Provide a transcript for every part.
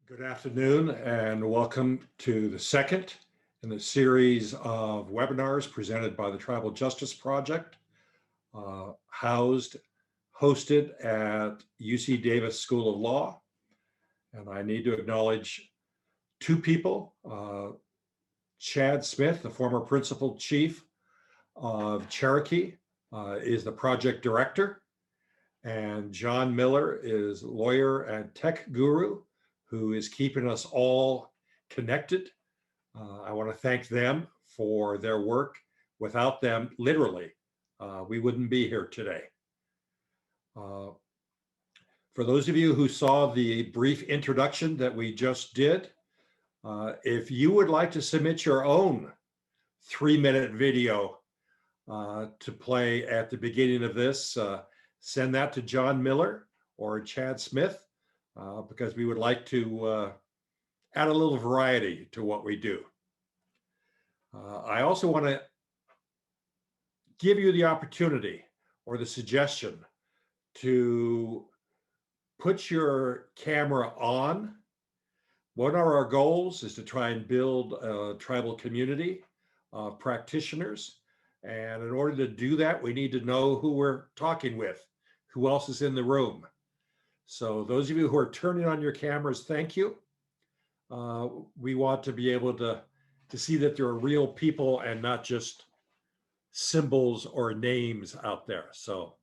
Good afternoon and welcome to the second in the series of webinars presented by the Tribal Justice Project, hosted at UC Davis School of Law. And I need to acknowledge two people. Chad Smith, the former principal chief of Cherokee, is the project director. And John Miller is lawyer and tech guru who is keeping us all connected. I want to thank them for their work. Without them, literally, we wouldn't be here today. For those of you who saw the brief introduction that we just did, if you would like to submit your own 3-minute video to play at the beginning of this, send that to John Miller or Chad Smith, because we would like to add a little variety to what we do. I also want to give you the opportunity or the suggestion to put your camera on. One of our goals is to try and build a tribal community of practitioners. And in order to do that, we need to know who we're talking with, who else is in the room. So those of you who are turning on your cameras, thank you. We want to be able to see that there are real people and not just symbols or names out there. So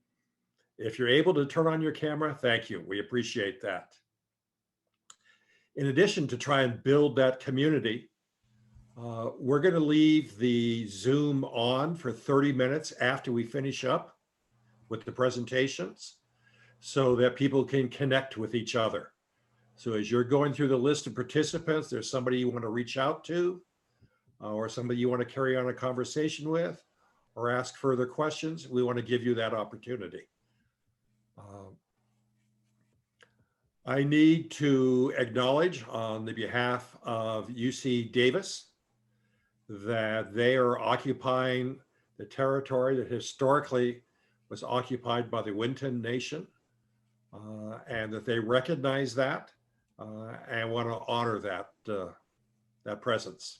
if you're able to turn on your camera, thank you. We appreciate that. In addition, to try and build that community, we're going to leave the Zoom on for 30 minutes after we finish up with the presentations, so that people can connect with each other. So as you're going through the list of participants, there's somebody you want to reach out to, or somebody you want to carry on a conversation with, or ask further questions. We want to give you that opportunity. I need to acknowledge on the behalf of UC Davis that they are occupying the territory that historically was occupied by the Winton Nation. And that they recognize that and want to honor that presence.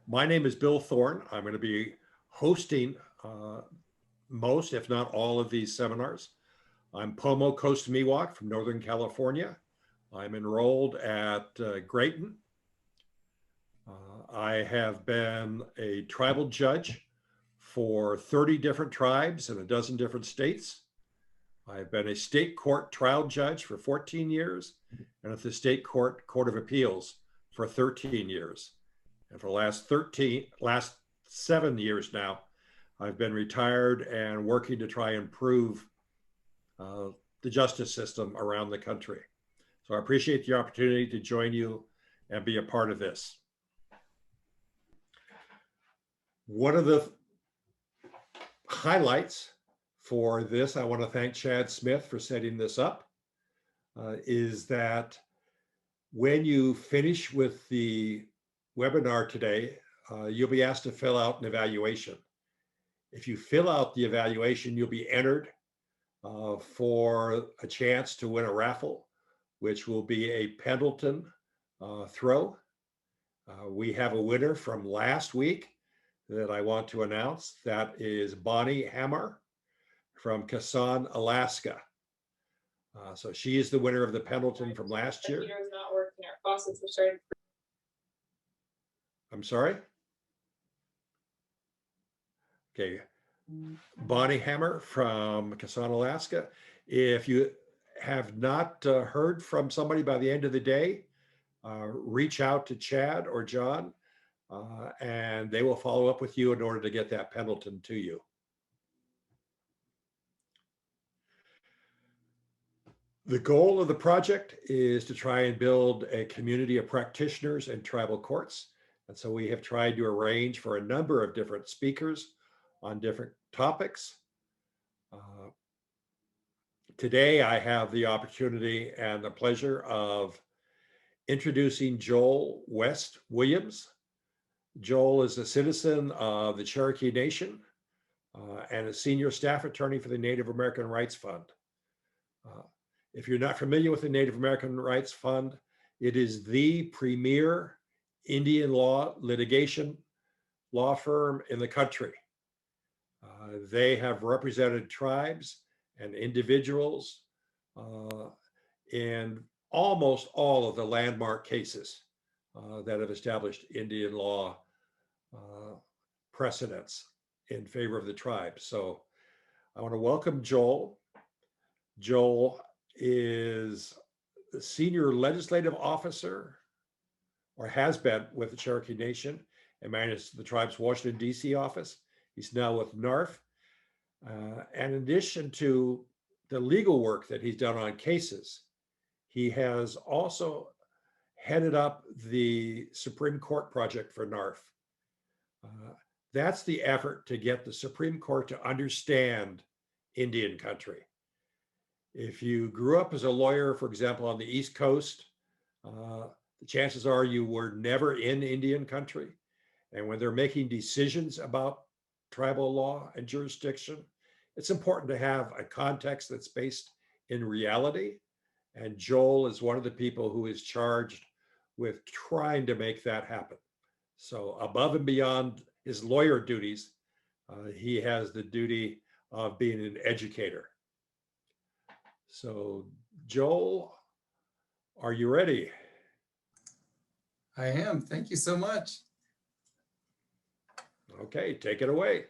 My name is Bill Thorne. I'm going to be hosting most, if not all, of these seminars. I'm Pomo Coast Miwok from Northern California. I'm enrolled at Grayton. I have been a tribal judge for 30 different tribes in a dozen different states. I've been a state court trial judge for 14 years and at the state court of appeals for 13 years. And for the last 7 years now, I've been retired and working to try and improve the justice system around the country. So I appreciate the opportunity to join you and be a part of this. One of the highlights for this, I want to thank Chad Smith for setting this up, is that when you finish with the webinar today, you'll be asked to fill out an evaluation. If you fill out the evaluation, you'll be entered for a chance to win a raffle, which will be a Pendleton throw. We have a winner from last week that I want to announce. That is Bonnie Hammer from Kasson, Alaska. So she is the winner of the Pendleton from last year. Computer is not working. Our faucets are starting. I'm sorry? Okay. Bonnie Hammer from Kasson, Alaska. If you have not heard from somebody by the end of the day, reach out to Chad or John, and they will follow up with you in order to get that Pendleton to you. The goal of the project is to try and build a community of practitioners in tribal courts. And so we have tried to arrange for a number of different speakers on different topics. Today, I have the opportunity and the pleasure of introducing Joel West Williams. Joel is a citizen of the Cherokee Nation and a senior staff attorney for the Native American Rights Fund. If you're not familiar with the Native American Rights Fund, it is the premier Indian law litigation law firm in the country. They have represented tribes and individuals in almost all of the landmark cases that have established Indian law precedents in favor of the tribe. So I want to welcome Joel. Joel is the senior legislative officer, or has been, with the Cherokee Nation and managed the tribe's Washington, D.C. office. He's now with NARF. And in addition to the legal work that he's done on cases, he has also headed up the Supreme Court project for NARF. That's the effort to get the Supreme Court to understand Indian country. If you grew up as a lawyer, for example, on the East Coast, the chances are you were never in Indian country. And when they're making decisions about tribal law and jurisdiction, it's important to have a context that's based in reality. And Joel is one of the people who is charged with trying to make that happen. So above and beyond his lawyer duties, he has the duty of being an educator. So Joel, are you ready? I am. Thank you so much. Okay, take it away.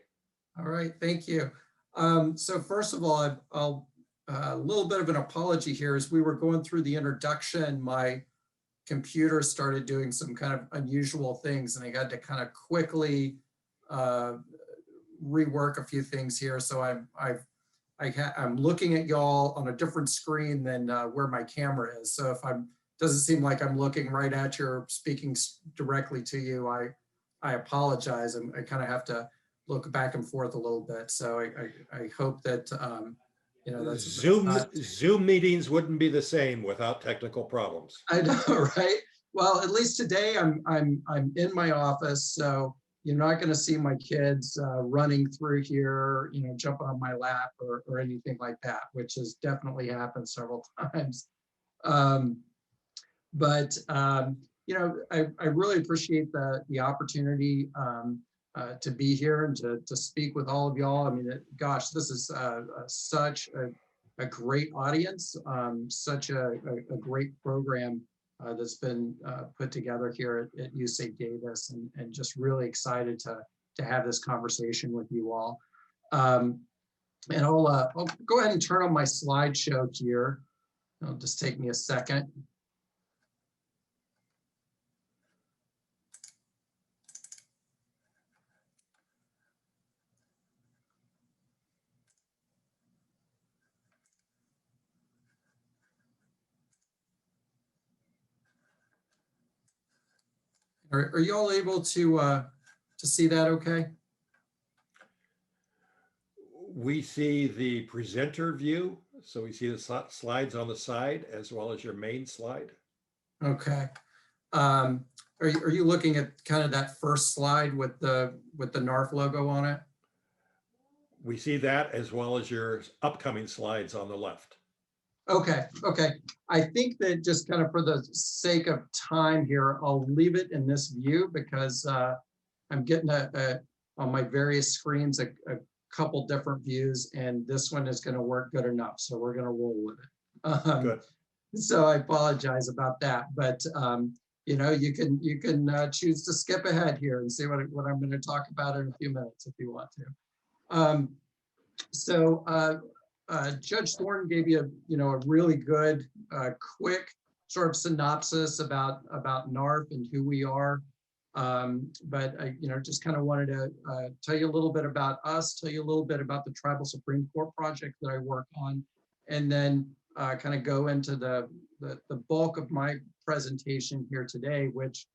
All right, thank you. So first of all, I'll a little bit of an apology here. As we were going through the introduction, my computer started doing some kind of unusual things, and I had to kind of quickly rework a few things here. So I'm looking at y'all on a different screen than where my camera is. So if doesn't seem like I'm looking right at you or speaking directly to you, I apologize. I kind of have to look back and forth a little bit. So I hope that you know, that's Zoom meetings wouldn't be the same without technical problems. I know, right? Well, at least today I'm in my office, so you're not going to see my kids running through here, you know, jumping on my lap or anything like that, which has definitely happened several times. You know, I really appreciate the opportunity to be here and to speak with all of y'all. I mean, gosh, this is such a great audience, such a great program that's been put together here at UC Davis, and just really excited to have this conversation with you all. And I'll go ahead and turn on my slideshow here. It'll just take me a second. Are you all able to see that okay? We see the presenter view, so we see the slides on the side as well as your main slide. Okay. Are you looking at kind of that first slide with the NARF logo on it? We see that as well as your upcoming slides on the left. Okay, okay. I think that just kind of for the sake of time here, I'll leave it in this view because I'm getting on my various screens a couple different views, and this one is going to work good enough. So we're going to roll with it. Good. So I apologize about that, but you know, you can choose to skip ahead here and see what I'm going to talk about in a few minutes if you want to. Judge Thornton gave you a really good, quick sort of synopsis about NARF and who we are. But I, just kind of wanted to tell you a little bit about us, tell you a little bit about the Tribal Supreme Court project that I work on, and then kind of go into the bulk of my presentation here today, which,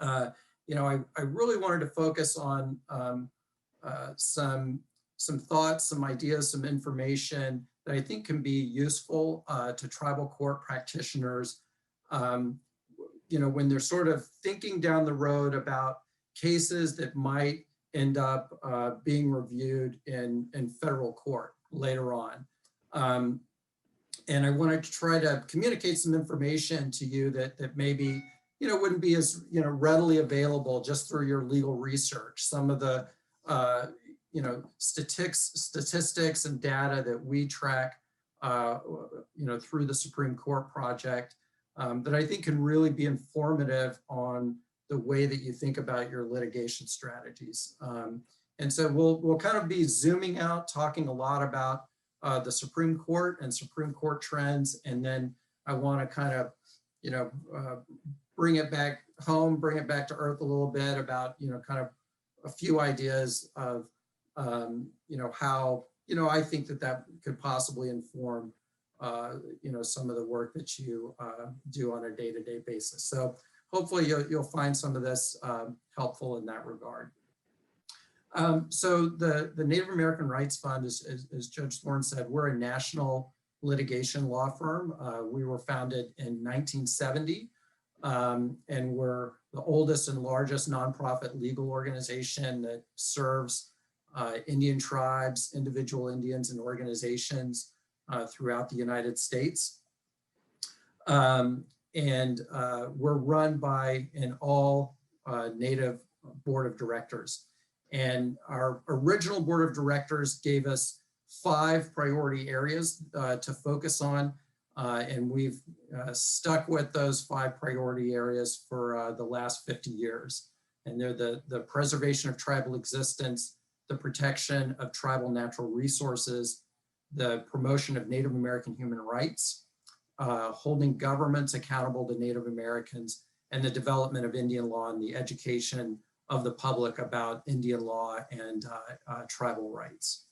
I really wanted to focus on some thoughts, some ideas, some information that I think can be useful to tribal court practitioners, when they're sort of thinking down the road about cases that might end up being reviewed in federal court later on. And I wanted to try to communicate some information to you that maybe, wouldn't be as, readily available just through your legal research. Some of the, statistics and data that we track, through the Supreme Court project, that I think can really be informative on the way that you think about your litigation strategies. And so we'll kind of be zooming out, talking a lot about the Supreme Court and Supreme Court trends. And then I want to kind of, bring it back home, bring it back to earth a little bit about, kind of a few ideas of, how, I think that could possibly inform, some of the work that you do on a day-to-day basis. So hopefully you'll find some of this helpful in that regard. So the Native American Rights Fund, as Judge Thorne said, we're a national litigation law firm. We were founded in 1970, and we're the oldest and largest nonprofit legal organization that serves Indian tribes, individual Indians, and organizations throughout the United States. And we're run by an all Native board of directors. And our original board of directors gave us 5 priority areas to focus on. And we've stuck with those 5 priority areas for the last 50 years. And they're the preservation of tribal existence, the protection of tribal natural resources, the promotion of Native American human rights, holding governments accountable to Native Americans, and the development of Indian law and the education of the public about Indian law and tribal rights.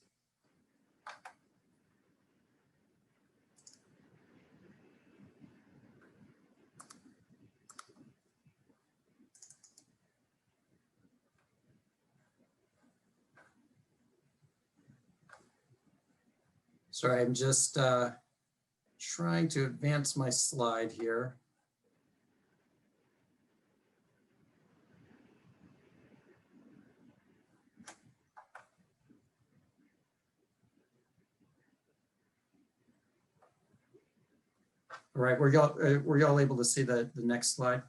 Sorry, I'm just trying to advance my slide here. All right, were y'all able to see the next slide?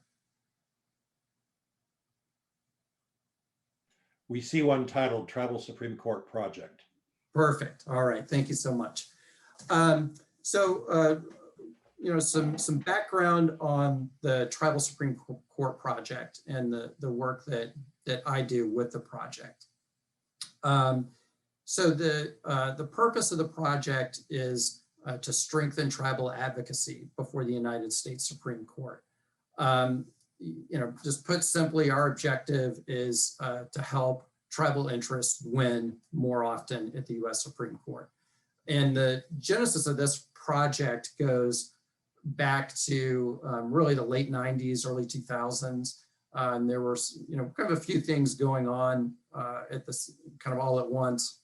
We see one titled Tribal Supreme Court Project. Perfect. All right, thank you so much. Some background on the Tribal Supreme Court project and the work that I do with the project. So the purpose of the project is to strengthen tribal advocacy before the United States Supreme Court. Just put simply, our objective is to help tribal interests win more often at the US Supreme Court. And the genesis of this project goes back to really the late 90s, early 2000s. And there were kind of a few things going on at this kind of all at once.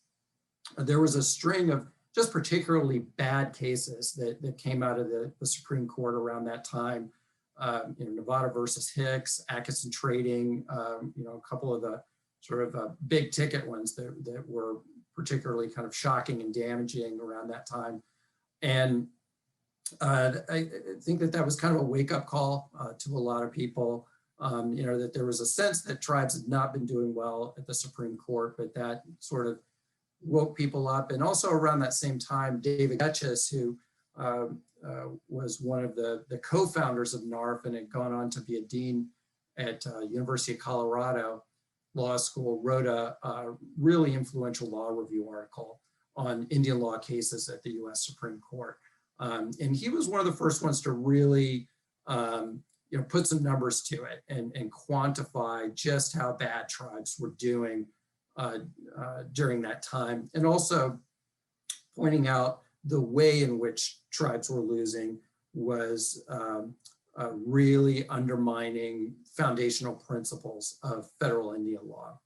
There was a string of just particularly bad cases that came out of the Supreme Court around that time. Nevada versus Hicks, Atkinson Trading, a couple of the sort of big ticket ones that were particularly kind of shocking and damaging around that time. And I think that was kind of a wake-up call to a lot of people, that there was a sense that tribes had not been doing well at the Supreme Court, but that sort of woke people up. And also around that same time, David Getchis, who was one of the co-founders of NARF and had gone on to be a dean at University of Colorado Law School, wrote a really influential law review article on Indian law cases at the US Supreme Court. And he was one of the first ones to really put some numbers to it and quantify just how bad tribes were doing during that time, and also pointing out the way in which tribes were losing was really undermining foundational principles of federal Indian law.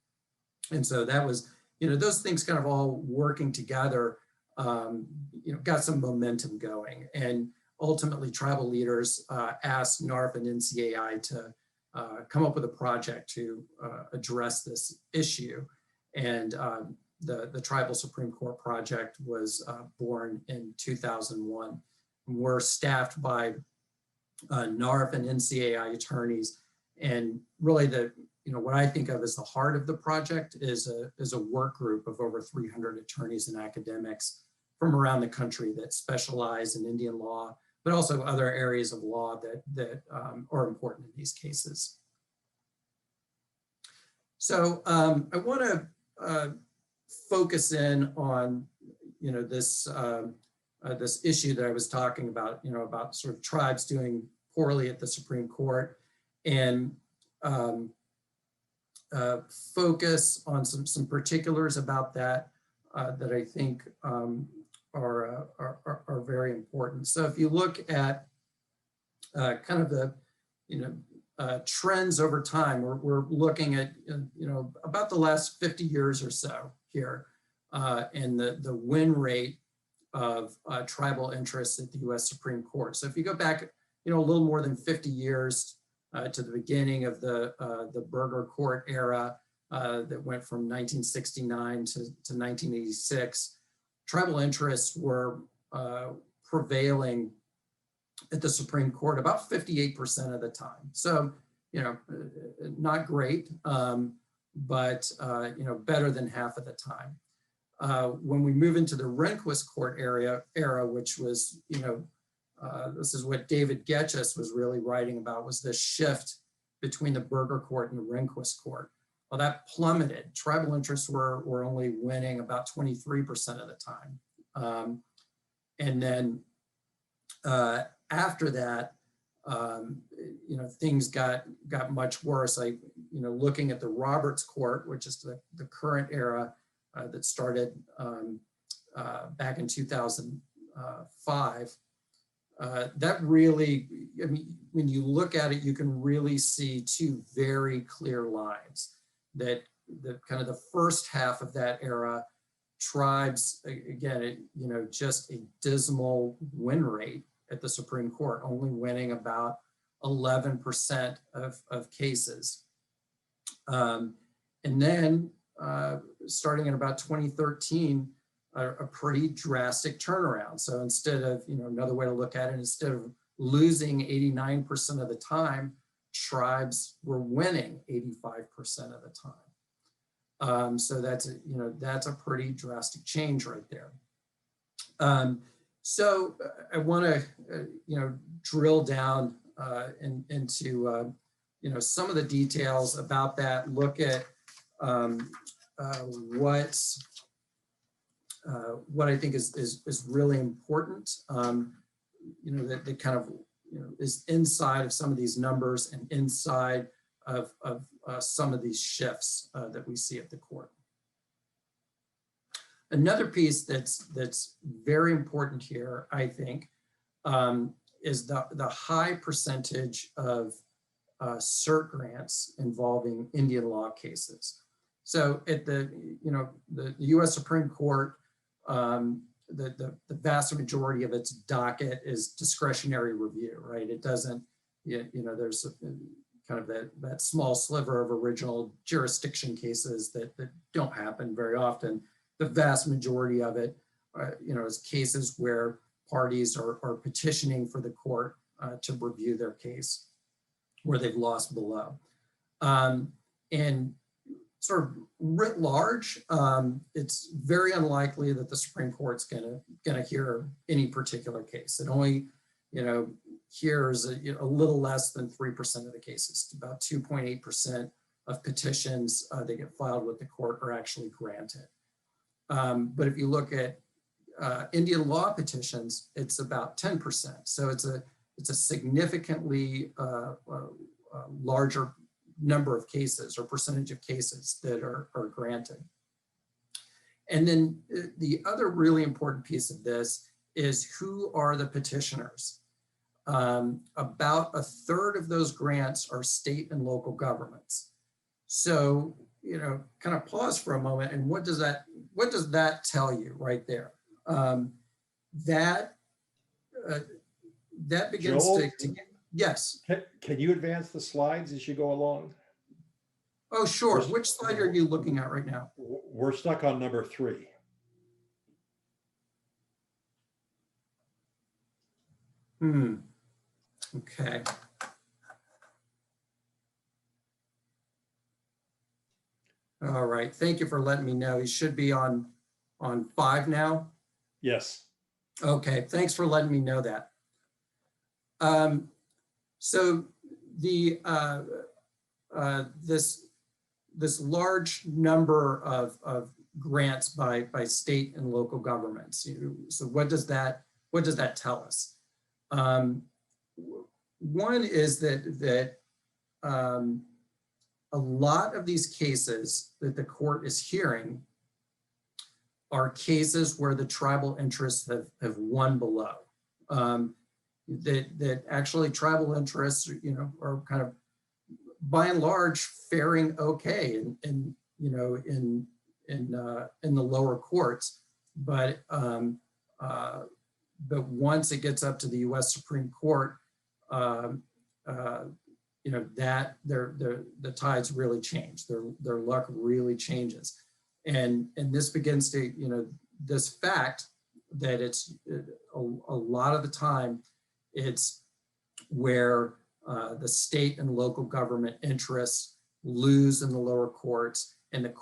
And so that was, those things kind of all working together, got some momentum going. And ultimately tribal leaders asked NARF and NCAI to come up with a project to address this issue. And the Tribal Supreme Court project was born in 2001, we're staffed by NARF and NCAI attorneys. And really what I think of as the heart of the project is a work group of over 300 attorneys and academics from around the country that specialize in Indian law, but also other areas of law that are important in these cases. So I want to focus in on this this issue that I was talking about, about sort of tribes doing poorly at the Supreme Court, and focus on some particulars about that that I think are very important. So if you look at kind of the trends over time, we're looking at about the last 50 years or so here, and the win rate of tribal interests at the U.S. Supreme Court. So if you go back, a little more than 50 years to the beginning of the Burger Court era that went from 1969 to 1986, tribal interests were prevailing at the Supreme Court about 58% of the time. So, not great, but better than half of the time. When we move into the Rehnquist Court era, which was, this is what David Getchus was really writing about, was this shift between the Burger Court and the Rehnquist Court. Well, that plummeted. Tribal interests were only winning about 23% of the time. And then after that, things got much worse. Looking at the Roberts Court, which is the current era that started back in 2005, that really, when you look at it, you can really see two very clear lines. That the kind of the first half of that era, tribes, again, just a dismal win rate at the Supreme Court, only winning about 11% of cases. And then starting in about 2013, a pretty drastic turnaround. So instead of, another way to look at it, instead of losing 89% of the time, tribes were winning 85% of the time. So that's a pretty drastic change right there. So I want to, drill down into, some of the details about that, look at what I think is really important, that kind of, is inside of some of these numbers and inside of some of these shifts that we see at the court. Another piece that's very important here, I think, is the high percentage of cert grants involving Indian law cases. So at the U.S. Supreme Court, the vast majority of its docket is discretionary review, right? It doesn't, there's kind of that small sliver of original jurisdiction cases that don't happen very often. The vast majority of it, is cases where parties are petitioning for the court to review their case where they've lost below. And sort of writ large, it's very unlikely that the Supreme Court's gonna hear any particular case. It only, hears a little less than 3% of the cases. About 2.8% of petitions that get filed with the court are actually granted. But if you look at Indian law petitions, it's about 10%. So it's a significantly larger number of cases or percentage of cases that are granted. And then the other really important piece of this is who are the petitioners? About a third of those grants are state and local governments. So, kind of pause for a moment, and what does that tell you right there? That begins Joel, to get, yes. Can you advance the slides as you go along? Oh, sure. Which slide are you looking at right now? We're stuck on number 3. Okay. All right. Thank you for letting me know. He should be on 5 now. Yes. Okay. Thanks for letting me know that. So the this large number of grants by state and local governments. So what does that tell us? One is that a lot of these cases that the court is hearing are cases where the tribal interests have won below. That actually tribal interests, are kind of by and large faring okay in the lower courts, but once it gets up to the U.S. Supreme Court, that the tides really change. Their luck really changes, and this begins to this fact that it's a lot of the time it's where the state and local government interests lose in the lower courts, and the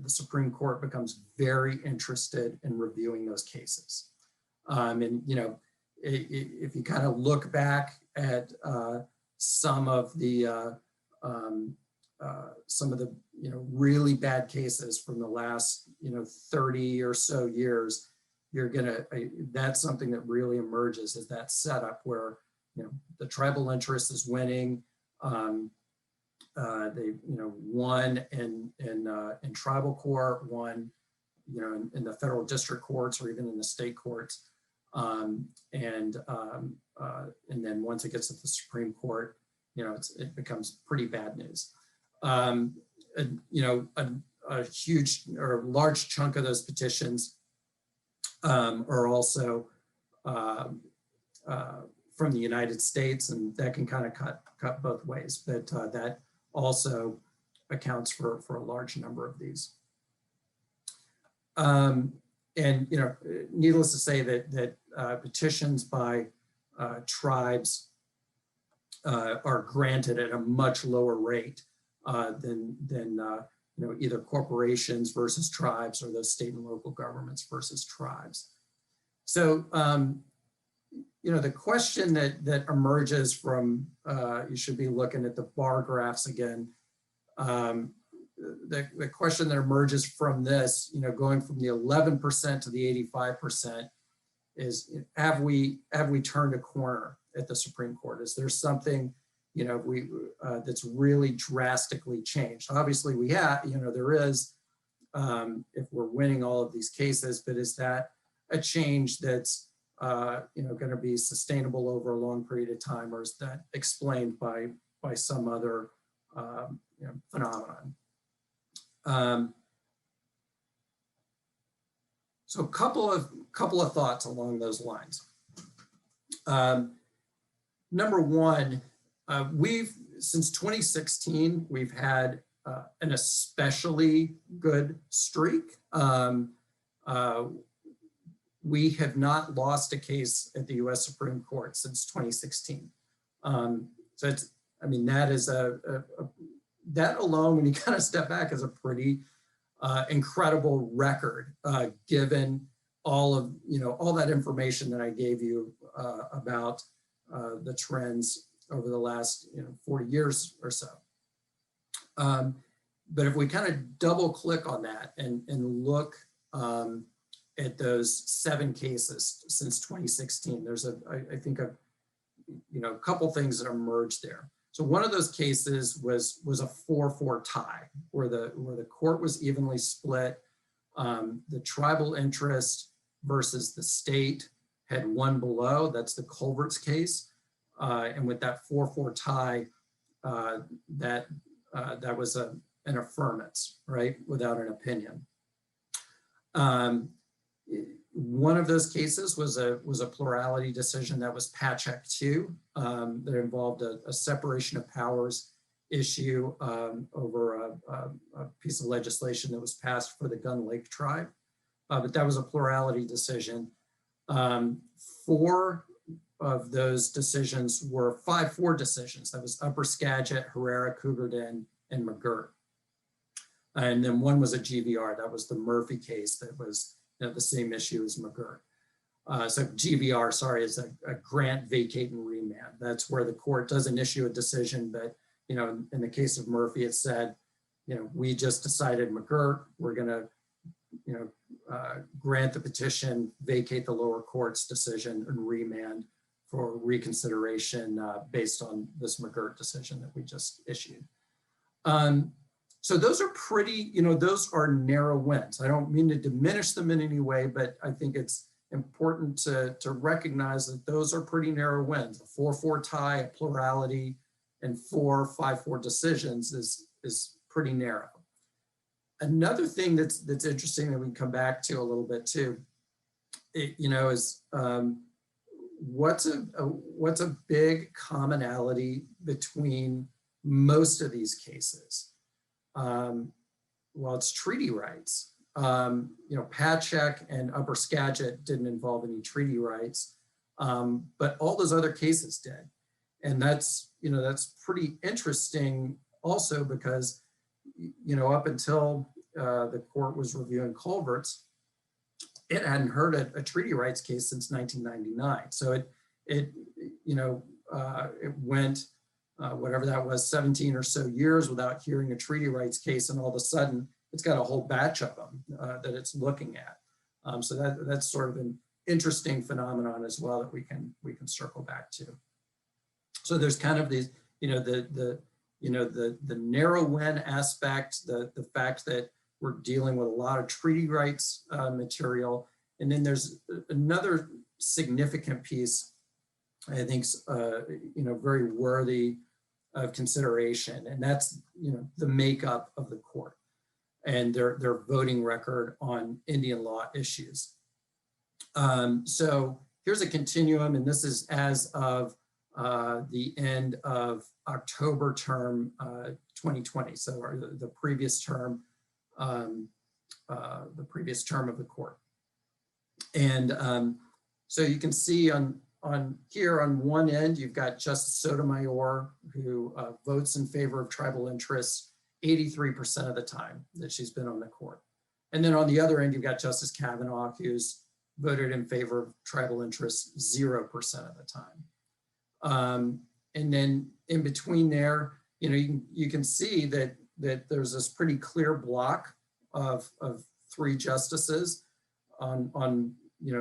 Supreme Court becomes very interested in reviewing those cases. If you kind of look back at some of the really bad cases from the last 30 or so years, that's something that really emerges, is that setup where the tribal interest is winning. They won in tribal court, won in the federal district courts or even in the state courts, and then once it gets to the Supreme Court, it becomes pretty bad news. A huge or large chunk of those petitions are also from the United States, and that can kind of cut both ways, but that also accounts for a large number of these. Needless to say that petitions by tribes are granted at a much lower rate than either corporations versus tribes or those state and local governments versus tribes. So the question that emerges from, you should be looking at the bar graphs again. The question that emerges from this, going from the 11% to the 85% is, have we turned a corner at the Supreme Court? Is there something, that's really drastically changed? Obviously we have, there is, if we're winning all of these cases, but is that a change that's going to be sustainable over a long period of time, or is that explained by some other phenomenon? So a couple of thoughts along those lines. Number one, since 2016 we've had an especially good streak. We have not lost a case at the U.S. Supreme Court since 2016. So it's, that is that alone, when you kind of step back, is a pretty incredible record, given all of all that information that I gave you about the trends over the last 40 years or so. But if we kind of double click on that and look at those 7 cases since 2016, there's I think a couple things that emerged there. So one of those cases was a 4-4 tie, where the court was evenly split. The tribal interest versus the state had won below. That's the Culverts case, and with that 4-4 tie, that was an affirmance, right, without an opinion. One of those cases was a plurality decision, that was Patchak 2, that involved a separation of powers issue over a piece of legislation that was passed for the Gun Lake tribe. But that was a plurality decision. For of those decisions were 5-4 decisions. That was Upper Skagit, Herrera, Cougarden, and McGirt. And then one was a GVR. That was the Murphy case that was the same issue as McGirt. So GVR, sorry, is a grant, vacate, and remand. That's where the court doesn't issue a decision, but in the case of Murphy, it said, we just decided McGirt, we're gonna, grant the petition, vacate the lower court's decision, and remand for reconsideration based on this McGirt decision that we just issued. So those are pretty, those are narrow wins. I don't mean to diminish them in any way, but I think it's important to recognize that those are pretty narrow wins. A 4-4 tie, a plurality, and 4 5-4 decisions is pretty narrow. Another thing that's interesting that we can come back to a little bit too, is what's a big commonality between most of these cases? Well, it's treaty rights. Patchak and Upper Skagit didn't involve any treaty rights, but all those other cases did. And that's pretty interesting also because, up until the court was reviewing culverts, it hadn't heard a treaty rights case since 1999. So it went, whatever that was, 17 or so years without hearing a treaty rights case, and all of a sudden it's got a whole batch of them that it's looking at. So that's sort of an interesting phenomenon as well that we can circle back to. So there's kind of these, the narrow win aspect, the fact that we're dealing with a lot of treaty rights material, and then there's another significant piece I think very worthy of consideration, and that's the makeup of the court and their voting record on Indian law issues. So here's a continuum, and this is as of the end of October term 2020, so the previous term of the court. And so you can see on here on one end, you've got Justice Sotomayor, who votes in favor of tribal interests 83% of the time that she's been on the court. And then on the other end, you've got Justice Kavanaugh, who's voted in favor of tribal interests 0% of the time. And then in between there, you can see that there's this pretty clear block of 3 justices on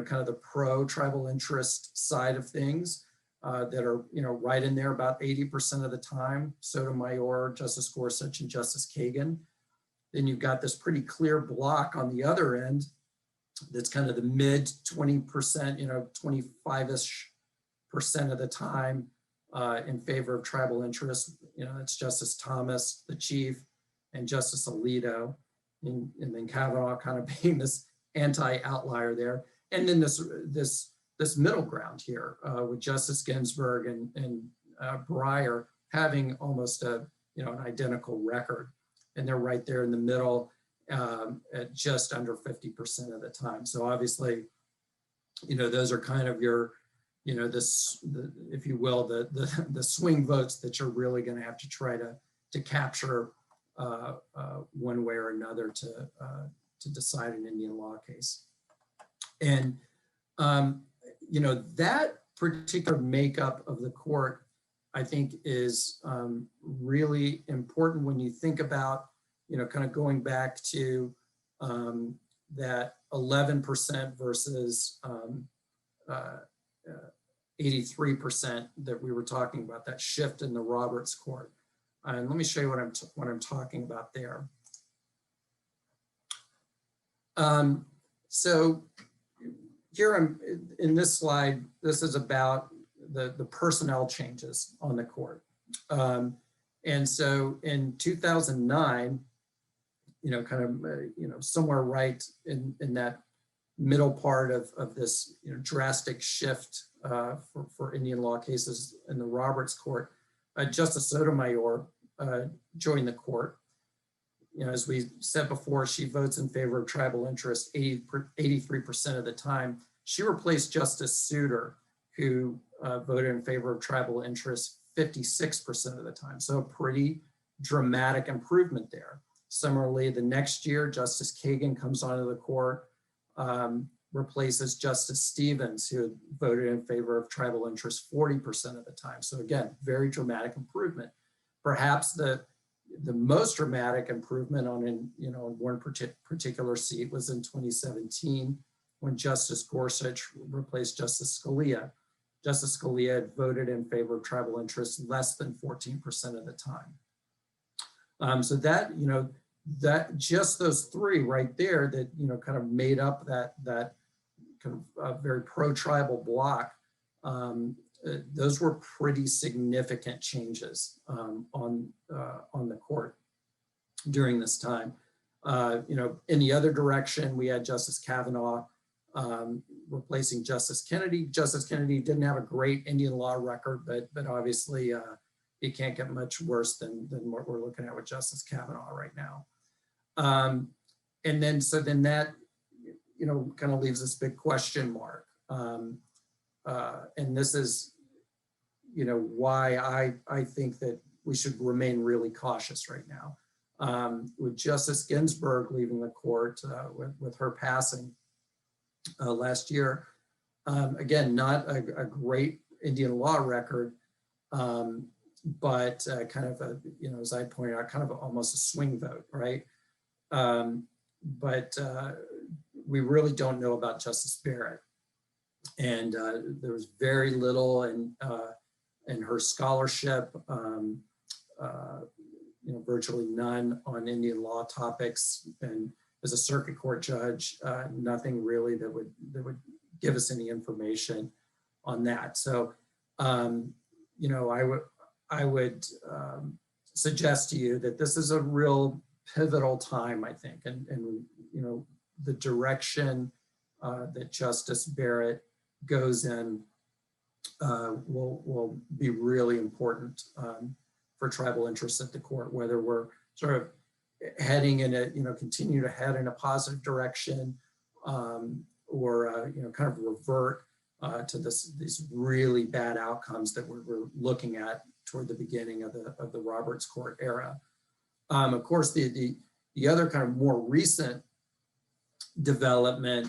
kind of the pro-tribal interest side of things that are, right in there about 80% of the time: Sotomayor, Justice Gorsuch, and Justice Kagan. Then you've got this pretty clear block on the other end that's kind of the mid 20%, 25-ish% of the time in favor of tribal interest. It's Justice Thomas, the Chief, and Justice Alito, and then Kavanaugh kind of being this anti-outlier there. And then this middle ground here with Justice Ginsburg and Breyer having almost an identical record, and they're right there in the middle at just under 50% of the time. So obviously, those are kind of your, if you will, the swing votes that you're really going to have to try to capture one way or another to decide an Indian law case. And that particular makeup of the court, I think, is really important when you think about, kind of going back to that 11% versus 83% that we were talking about, that shift in the Roberts court. And let me show you what I'm talking about there. So here in this slide, this is about the personnel changes on the court. And so in 2009, somewhere right in that middle part of this drastic shift for Indian law cases in the Roberts court, Justice Sotomayor joined the court. As we said before, she votes in favor of tribal interest 83% of the time. She replaced Justice Souter, who voted in favor of tribal interests 56% of the time. So a pretty dramatic improvement there. Similarly, the next year, Justice Kagan comes onto the court, replaces Justice Stevens, who had voted in favor of tribal interests 40% of the time. So again, very dramatic improvement. Perhaps the most dramatic improvement on one particular seat was in 2017 when Justice Gorsuch replaced Justice Scalia. Justice Scalia had voted in favor of tribal interests less than 14% of the time. So that, that just those three right there that, kind of made up that kind of very pro-tribal bloc, those were pretty significant changes on the court during this time. In the other direction, we had Justice Kavanaugh replacing Justice Kennedy. Justice Kennedy didn't have a great Indian law record, but obviously it can't get much worse than what we're looking at with Justice Kavanaugh right now. And then that, kind of leaves this big question mark. And this is, why I think that we should remain really cautious right now. With Justice Ginsburg leaving the court with her passing last year, again, not a great Indian law record, but kind of a, as I pointed out, kind of almost a swing vote, right? But we really don't know about Justice Barrett. And there was very little in her scholarship, virtually none on Indian law topics. And as a circuit court judge, nothing really that would give us any information on that. So, I would suggest to you that this is a real pivotal time, I think, and the direction that Justice Barrett goes in will be really important for tribal interests at the court, whether we're sort of heading in a, continue to head in a positive direction, or kind of revert to these really bad outcomes that we're looking at toward the beginning of the Roberts Court era. Of course, the other kind of more recent development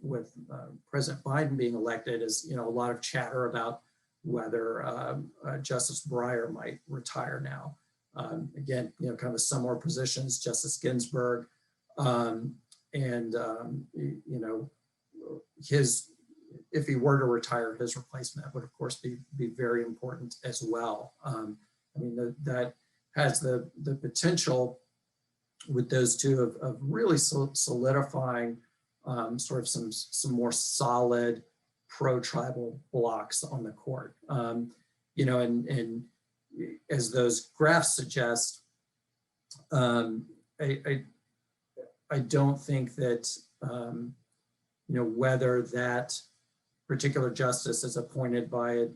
with President Biden being elected is, a lot of chatter about whether Justice Breyer might retire now. Again, kind of a similar positions, Justice Ginsburg, if he were to retire, his replacement would of course be very important as well. That has the potential with those two of really solidifying sort of some more solid pro-tribal blocks on the court. And as those graphs suggest, I don't think that whether that particular justice is appointed by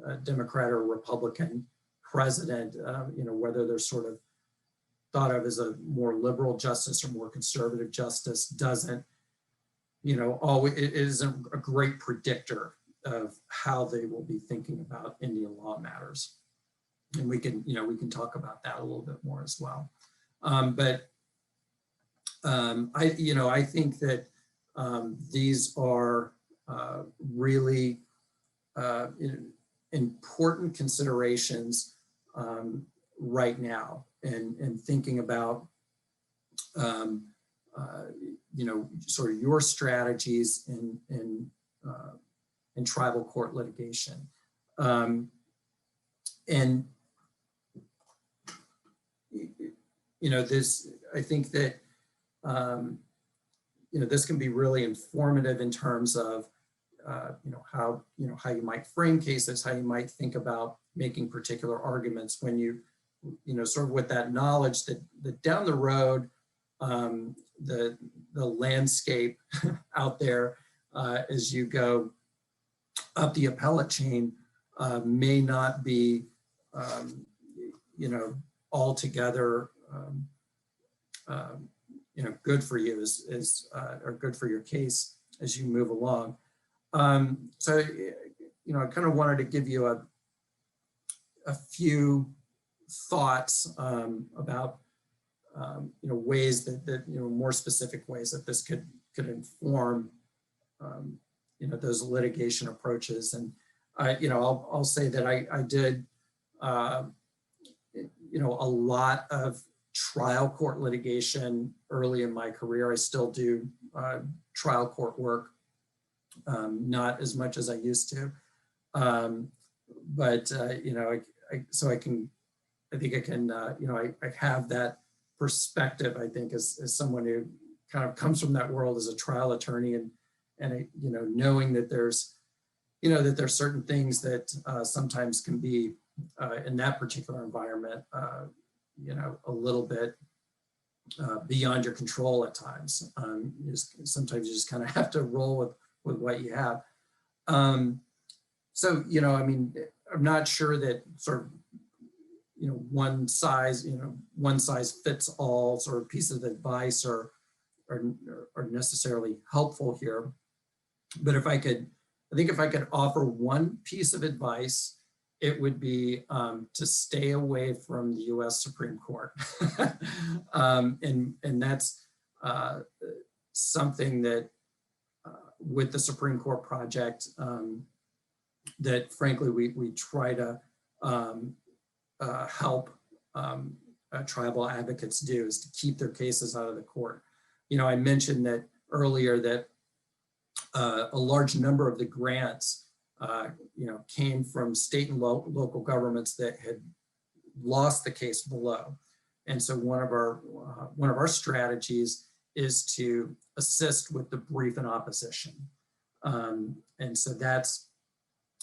a Democrat or Republican president, whether they're sort of thought of as a more liberal justice or more conservative justice doesn't, it isn't a great predictor of how they will be thinking about Indian law matters. And we can talk about that a little bit more as well. I think that these are really important considerations right now, and thinking about sort of your strategies in tribal court litigation. This, I think that this can be really informative in terms of how you might frame cases, how you might think about making particular arguments when you sort of with that knowledge that down the road, the landscape out there as you go up the appellate chain may not be altogether good for you or good for your case as you move along. So I kind of wanted to give you a few thoughts about ways that more specific ways that this could inform those litigation approaches. And I'll say that I did a lot of trial court litigation early in my career. I still do trial court work, not as much as I used to, but I have that perspective, I think, as someone who kind of comes from that world as a trial attorney, and knowing that there's certain things that sometimes can be in that particular environment, a little bit beyond your control at times. Sometimes you just kind of have to roll with what you have. So, I'm not sure that sort of, one size fits all sort of pieces of advice are necessarily helpful here. But if I could offer one piece of advice, it would be to stay away from the U.S. Supreme Court. And that's something that with the Supreme Court project that frankly we try to help tribal advocates do, is to keep their cases out of the court. I mentioned that earlier that a large number of the grants came from state and local governments that had lost the case below. And so one of our strategies is to assist with the brief in opposition. And so that's,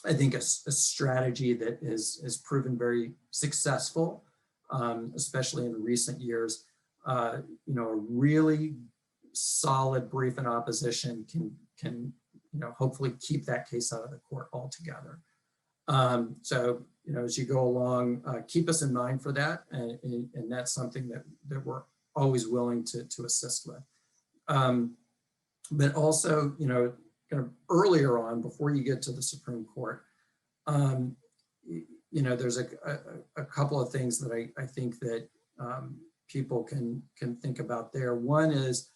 I think, a strategy that has proven very successful, especially in recent years. A really solid brief in opposition can hopefully keep that case out of the court altogether. So as you go along, keep us in mind for that, and that's something that we're always willing to assist with. But also, kind of earlier on, before you get to the Supreme Court, there's a couple of things that I think that people can think about there. One is,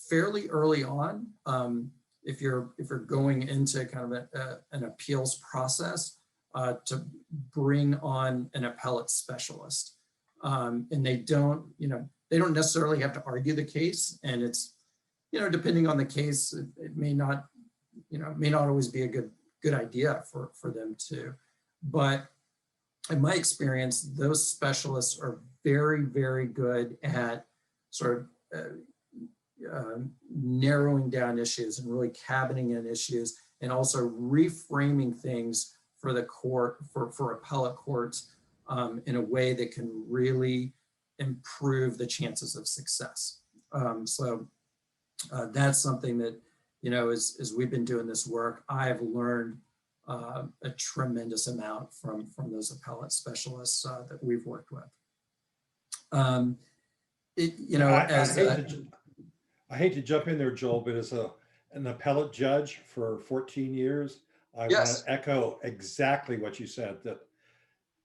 fairly early on, if you're going into kind of an appeals process, to bring on an appellate specialist, and they don't necessarily have to argue the case, and it's depending on the case, it may not always be a good idea for them to. But in my experience, those specialists are very, very good at sort of narrowing down issues and really cabining in issues, and also reframing things for the court, for appellate courts, in a way that can really improve the chances of success. So that's something that, as we've been doing this work, I've learned a tremendous amount from those appellate specialists that we've worked with. I hate to jump in there, Joel, but as an appellate judge for 14 years, I want to echo exactly what you said, that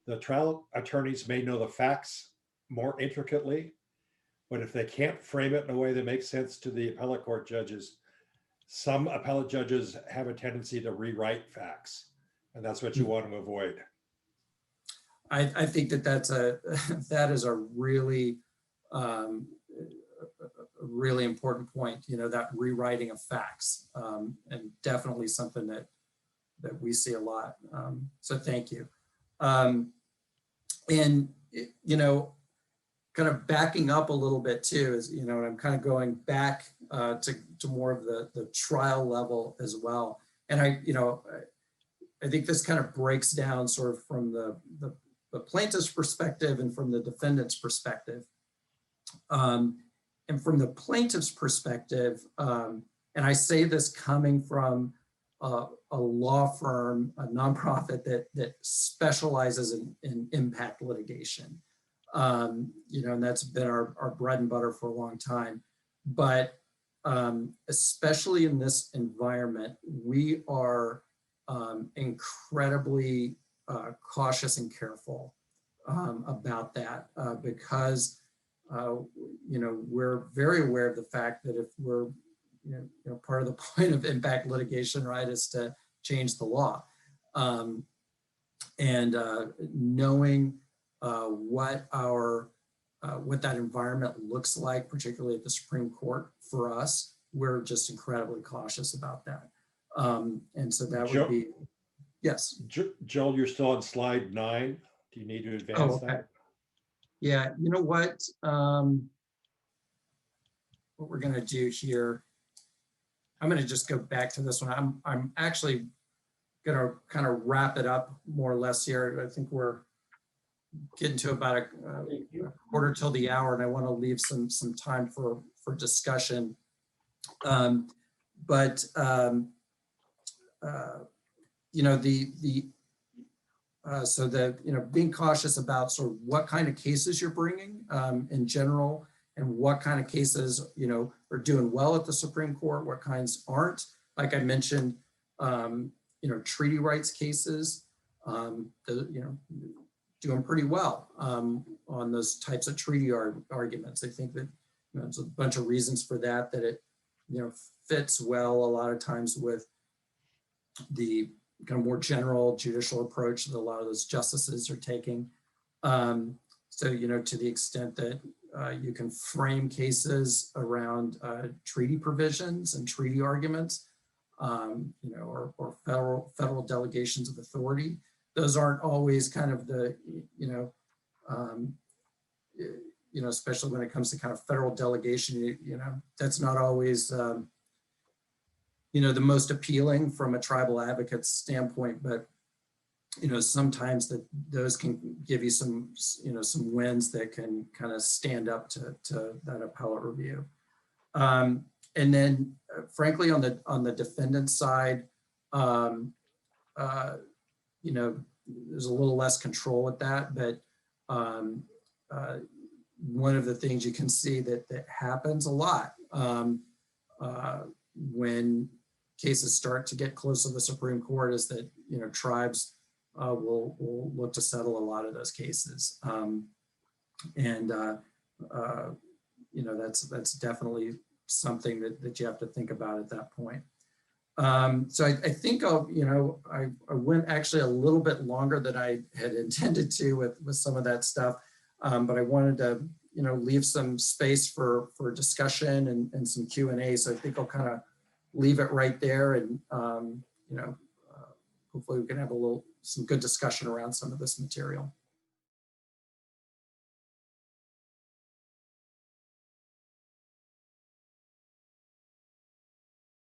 the trial attorneys may know the facts more intricately, but if they can't frame it in a way that makes sense to the appellate court judges, some appellate judges have a tendency to rewrite facts, and that's what you want to avoid. I think that is a really really important point, that rewriting of facts, and definitely something that we see a lot. So thank you. And, kind of backing up a little bit too, is, I'm kind of going back to more of the trial level as well. And I think this kind of breaks down sort of from the plaintiff's perspective and from the defendant's perspective. And from the plaintiff's perspective, and I say this coming from a law firm, a nonprofit that specializes in impact litigation, and that's been our bread and butter for a long time. But especially in this environment, we are incredibly cautious and careful about that because we're very aware of the fact that if we're part of the point of impact litigation, right, is to change the law. And knowing what that environment looks like, particularly at the Supreme Court for us, we're just incredibly cautious about that. And so that would be, yes. Joel, you're still on slide 9. Do you need to advance that? Yeah, you know what we're going to do here, I'm going to just go back to this one. I'm actually going to kind of wrap it up more or less here. I think we're getting to about a quarter till the hour, and I want to leave some time for discussion. Being cautious about sort of what kind of cases you're bringing in general, and what kind of cases are doing well at the Supreme Court, what kinds aren't. Like I mentioned, treaty rights cases, doing pretty well on those types of treaty arguments. I think that there's a bunch of reasons for that it fits well a lot of times with the kind of more general judicial approach that a lot of those justices are taking. To the extent that you can frame cases around treaty provisions and treaty arguments, or federal delegations of authority, those aren't always kind of the, especially when it comes to kind of federal delegation, that's not always, the most appealing from a tribal advocate standpoint, but sometimes those can give you some wins that can kind of stand up to that appellate review. And then frankly, on the defendant side, there's a little less control with that, but one of the things you can see that happens a lot when cases start to get close to the Supreme Court is that tribes will look to settle a lot of those cases, that's definitely something that you have to think about at that point. So I think I went actually a little bit longer than I had intended to with some of that stuff, but I wanted to leave some space for discussion and some Q&A. So I think I'll kind of leave it right there, and hopefully we can have some good discussion around some of this material.